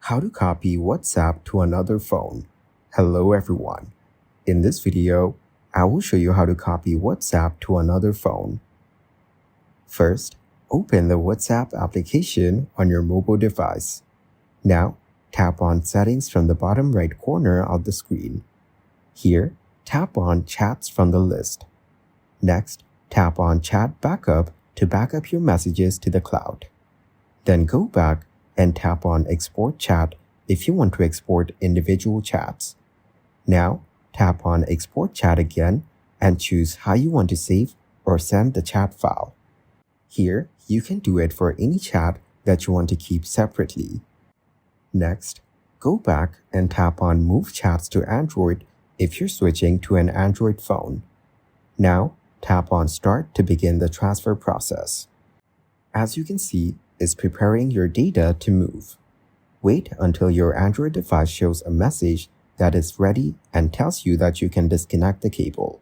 How to copy WhatsApp to another phone. Hello everyone. In this video, I will show you how to copy WhatsApp to another phone. First, open the WhatsApp application on your mobile device. Now, tap on Settings from the bottom right corner of the screen. Here, tap on Chats from the list. Next, tap on Chat Backup to back up your messages to the cloud. Then go back and tap on Export Chat if you want to export individual chats. Now, tap on Export Chat again and choose how you want to save or send the chat file. Here, you can do it for any chat that you want to keep separately. Next, go back and tap on Move Chats to Android if you're switching to an Android phone. Now, tap on Start to begin the transfer process. As you can see, it's preparing your data to move. Wait until your Android device shows a message that is ready and tells you that you can disconnect the cable.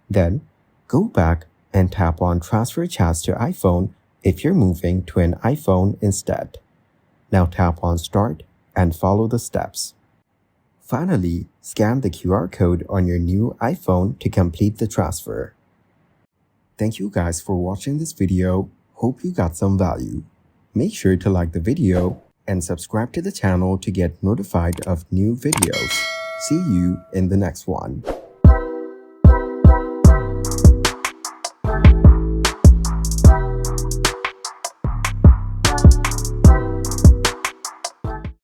Then, go back and tap on Transfer Chats to iPhone if you're moving to an iPhone instead. Now tap on Start and follow the steps. Finally, scan the QR code on your new iPhone to complete the transfer. Thank you guys for watching this video. Hope you got some value. Make sure to like the video and subscribe to the channel to get notified of new videos. See you in the next one.